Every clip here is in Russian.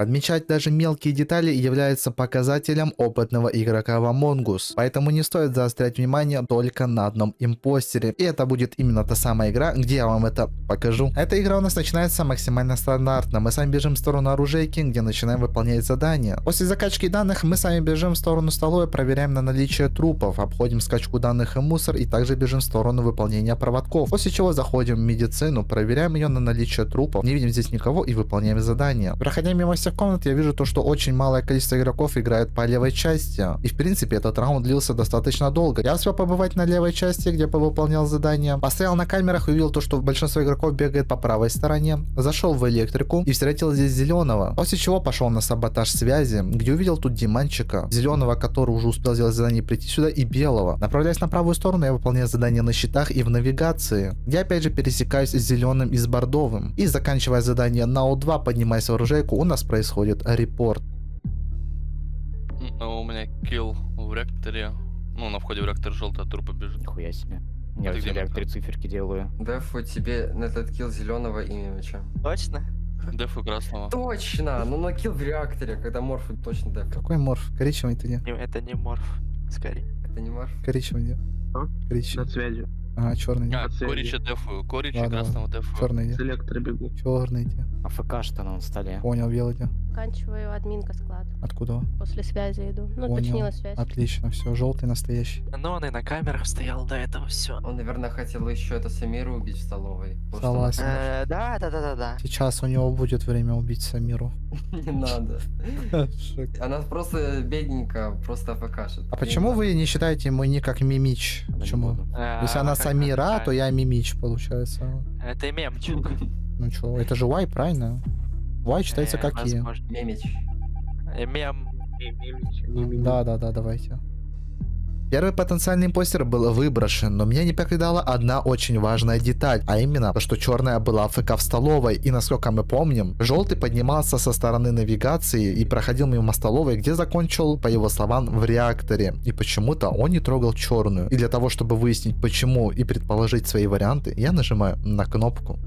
Подмечать даже мелкие детали является показателем опытного игрока в Among Us, поэтому не стоит заострять внимание только на одном импостере. И это будет именно та самая игра, где я вам это покажу. Эта игра у нас начинается максимально стандартно. Мы с вами бежим в сторону оружейки, где начинаем выполнять задания. После закачки данных мы с вами бежим в сторону столовой, проверяем на наличие трупов, обходим скачку данных и мусор и также бежим в сторону выполнения проводков. После чего заходим в медицину, проверяем ее на наличие трупов, не видим здесь никого и выполняем задания. Проходя мимо всех комнат, я вижу то, что очень малое количество игроков играет по левой части. И в принципе этот раунд длился достаточно долго. Я успел побывать на левой части, где повыполнял задания. Постоял на камерах и увидел то, что большинство игроков бегает по правой стороне. Зашел в электрику и встретил здесь зеленого. После чего пошел на саботаж связи, где увидел тут Диманчика, зеленого, который уже успел сделать задание прийти сюда, и белого. Направляясь на правую сторону, я выполняю задания на щитах и в навигации. Я опять же пересекаюсь с зеленым и с бордовым. И заканчивая задание на О2, поднимаясь в оружейку, у нас происходит репорт. Ну, у меня килл в реакторе. Ну, на входе в реактор желтая трупа бежит. Нихуя себе. Я Ты в где, реакторе циферки делаю. Дефу тебе на этот килл зеленого и мимича. Точно? Дефу красного. Точно! Ну на килл в реакторе, когда морф точно деф. Какой морф? Коричневый ты не? Это не морф, скорее. Это не морф? Коричневый не? А? Коричневый. На связи. Ага, черный не? А, связи. корича дефу. Корича Ладно, красного дефу. черный не? С электро бегу. Черный не? АФК что на столе. Понял, белый не? Заканчиваю админка склад. Откуда? После связи иду. Ну, Понял. точнее, связь. Отлично, все, желтый настоящий. Но он и на камерах стоял до этого, все. Он, наверное, хотел еще это Самиру убить в столовой. Потому что Согласен. Да. Сейчас у него будет время убить Самиру. Не надо. Шик. Она просто бедненькая, просто АФКшит. А почему вы не считаете мой ник как Мимич? Почему? Если она Самира, то я Мимич, получается. Это мемчик. Ну чё, это же Y, правильно? Y читается как И. Возможно. Мемич. Мем. Да, давайте. Первый потенциальный импостер был выброшен, но меня не покидала одна очень важная деталь, а именно то, что черная была АФК в столовой, и насколько мы помним, желтый поднимался со стороны навигации и проходил мимо столовой, где закончил, по его словам, в реакторе, и почему-то он не трогал черную. И для того, чтобы выяснить почему и предположить свои варианты, я нажимаю на кнопку.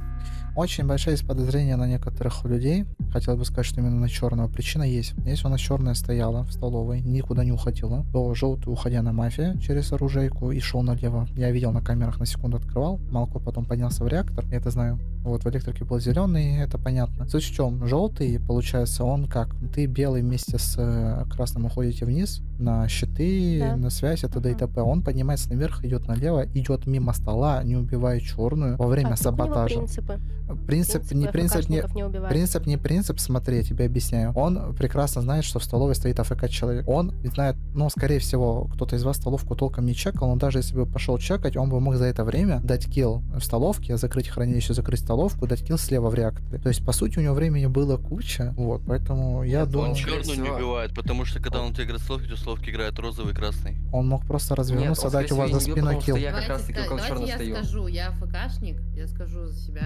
Очень большое есть подозрение на некоторых людей. Хотел бы сказать, что именно на черного. Причина есть. Если у нас черная стояла в столовой, никуда не уходила, то желтый, уходя на мафию через оружейку и шел налево. Я видел на камерах, на секунду открывал. Малко потом поднялся в реактор, я это знаю. Вот, в электрике был зеленый, это понятно. Суть в чем? Желтый, получается, он как? Ты белый вместе с красным уходите вниз на щиты, Да. на связь, это и т.п. Он поднимается наверх, идет налево, идет мимо стола, не убивая черную во время саботажа. Принципы. Принцип, не принцип, не... АФКшников не убивают. Принцип не принцип, смотри, я тебе объясняю. Он прекрасно знает, что в столовой стоит АФК человек. Он знает, ну, скорее всего, кто-то из вас столовку толком не чекал, но даже если бы пошел чекать, он бы мог за это время дать килл в столовке, закрыть хранилище, закрыть столовку, дать килл слева в реакторе. То есть, по сути, у него времени было куча, вот, поэтому я Нет, думаю, Он скорее черную не всего- убивает, потому что когда он играет в словки, то словки играет розовый и красный. он мог просто развернуться, он, дать у скорее вас за всего, и не спиной убил, потому килл. что я как раз таки около Давайте черного я стою. скажу, я АФКшник, я скажу за себя.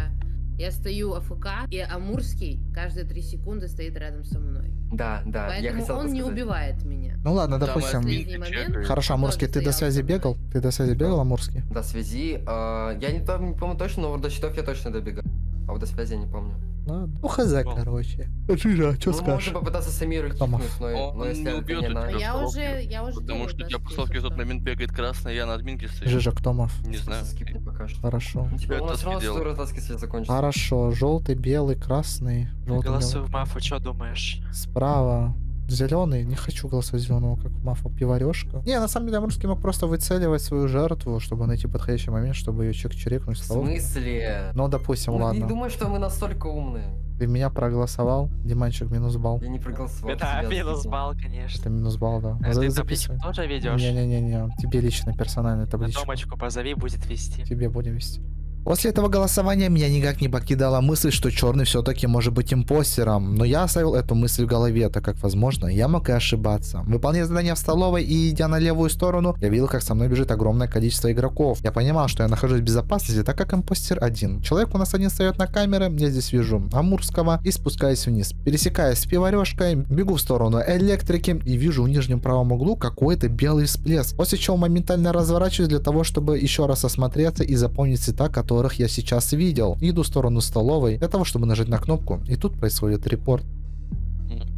Я стою АФК, и Амурский каждые 3 секунды стоит рядом со мной. Да, я Поэтому хотел он это не сказать. убивает меня. Ну ладно, Там допустим. Последний момент. Хорошо, Амурский, ты до Тоже связи стоял со мной. бегал? Ты до связи бегал, Амурский? До связи. Я не помню точно, но вот до счетов я точно добегал. А вот до связи я не помню. Ладно. Ну, хз, короче. Жижа, что Ну, скажешь? можно попытаться Самиру Томов. кикнуть, но Он если не это убьет не этих на... же. Я уже Потому делаю, что у да, тебя по скриншот, словке в тот да. момент бегает красный, я на админке стою. Жижа, Ктомов. Не знаю. Скипни пока что. Хорошо. Ну, типа, у нас Это равно делал. скоро таски связь закончится. Хорошо, желтый, белый, красный. Желтый, Голосуй белый. в мафу, что думаешь? Справа. Зеленый. Не хочу голосовать зеленого, как в мафу. Пиварешка. Не, на самом деле, Амурский мог просто выцеливать свою жертву, чтобы найти подходящий момент, чтобы ее чирикнуть В в столовку. смысле? Ну, допустим, Ну, не ладно. думаю, что мы настолько умные. Ты меня проголосовал. Диманчик, минус балл. Я не проголосовал. Да, тебя минус скипнул. балл, конечно. Это минус балл, да. Ты табличку Записывай. тоже ведешь? Не-не-не, тебе лично, персональную На табличку. Томочку позови, будет вести. Тебе будем вести. После этого голосования меня никак не покидала мысль, что черный все-таки может быть импостером, но я оставил эту мысль в голове, так как, возможно, я мог и ошибаться. Выполняя задание в столовой и идя на левую сторону, я видел, как со мной бежит огромное количество игроков. Я понимал, что я нахожусь в безопасности, так как импостер один. Человек у нас один встает на камеры, я здесь вижу Амурского и спускаюсь вниз. Пересекаясь с пиварешкой, бегу в сторону электрики и вижу в нижнем правом углу какой-то белый всплеск, после чего моментально разворачиваюсь для того, чтобы еще раз осмотреться и запомнить цвета, которых я сейчас видел. Иду в сторону столовой для того, чтобы нажать на кнопку, и тут происходит репорт.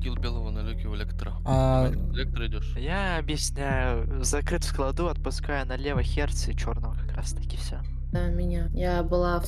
килл белого на люке в электро. А, В электро идешь. Я объясняю. Закрыт в складу, отпускаю налево Херца и черного как раз таки все. Да, меня. Я была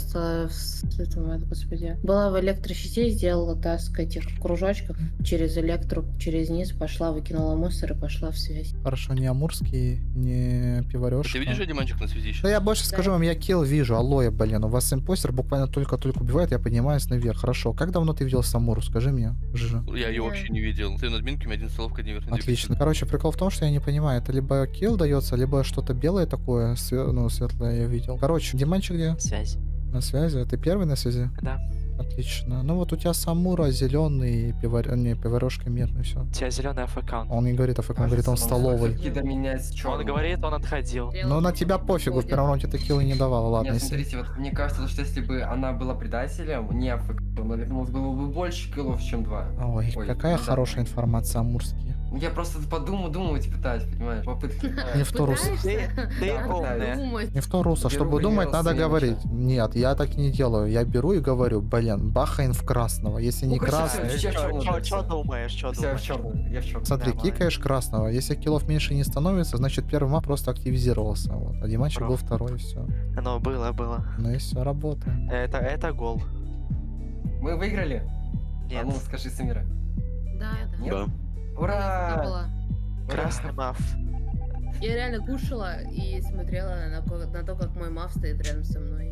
господи. Была в электрощите, сделала таск этих кружочков через электру, через низ, пошла, выкинула мусор и пошла в связь. хорошо, не амурский, не пиварёшка. Ты видишь, Диманчик на связи еще? Да я больше Да. скажу вам, я килл вижу, алло, я, блин, у вас импостер буквально только-только убивает, я поднимаюсь наверх. Хорошо, как давно ты видел Самуру, скажи мне, Жижа? Я ее вообще не видел. Ты над админками, один столовка, один верхний. Отлично. Короче, прикол в том, что я не понимаю, это либо килл дается, либо что-то белое такое, ну, светлое я видел. Короче, Диманчик где? Связь. На связи? Ты первый на связи? Да. Отлично. Ну вот у тебя Самура, зеленый, пиварёшка мирный, все. У тебя зеленый аккаунт. Он не говорит АФК, он говорит, он в столовой. До меня с Он чёрным. говорит, он отходил. Ну на тебя пофигу, в первом раунде ты киллы не давал, ладно. Нет, Если... смотрите, вот мне кажется, что если бы она была предателем, не АФК, то, наверное, у нас было бы больше киллов, чем 2. Ой, Ой, какая да. хорошая информация амурские. Я просто думать пытаюсь, понимаешь, попытки. Не в ту русло. Ты Да, умная. Думать. Не в то русло. Беру Чтобы думать, вариант надо следующий. говорить. Нет, я так не делаю. Я беру и говорю, блин, бахаем в красного. Если не Ну, короче, красный... я в чёрном, да, Чё всё. думаешь, чё Я в думаешь? черном, я в черном. Смотри, Нормально. кикаешь красного. Если киллов меньше не становится, значит первый мап просто активизировался. Вот. А Диманчик был Прав. второй, все. Ну, было. Ну и все, работаем. Это гол. Мы выиграли? Нет. А ну скажи, Самира. Да, да. Нет? Я Ура! была. Красный маф. Я реально кушала и смотрела на то, как мой мав стоит рядом со мной.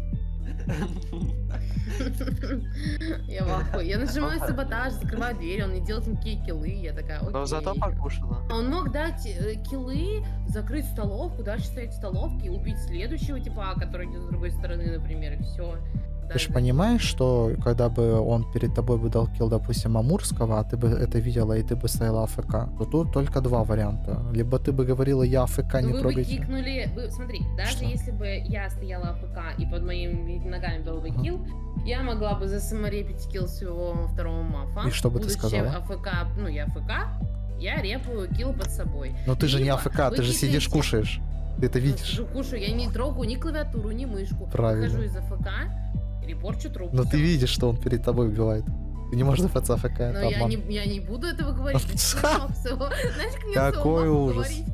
Я в ахуе. Я нажимаю саботаж, закрываю дверь, он не делает никакие киллы, я такая, окей. Но зато покушала. Он мог дать киллы, закрыть столовку, дальше стоять в столовке и убить следующего типа, который идет с другой стороны, например, и все. Ты же понимаешь, что когда бы он перед тобой бы дал килл, допустим, Амурского, а ты бы это видела и ты бы стояла АФК, то тут только два варианта. Либо ты бы говорила, я АФК, не Вы бы трогайте. кикнули, смотри, даже Что? если бы я стояла АФК и под моими ногами был бы Ага. килл, я могла бы засаморепить килл своего второго мафа. И что бы ты будучи сказала? АФК, ну я АФК, я репаю килл под собой. Но ты же не Либо АФК, вы ты же сидишь, кикаете- кушаешь. Ты это видишь. Сижу, кушаю, я не трогаю ни клавиатуру, ни мышку. Правильно. Выхожу из АФК, репорчу труп. Но всё. ты видишь, что он перед тобой убивает. Ты не можешь находиться АФК, Но это обман. я не буду этого говорить. Это смысл всего. Знаешь, как мне Какой смысл ужас. говорить?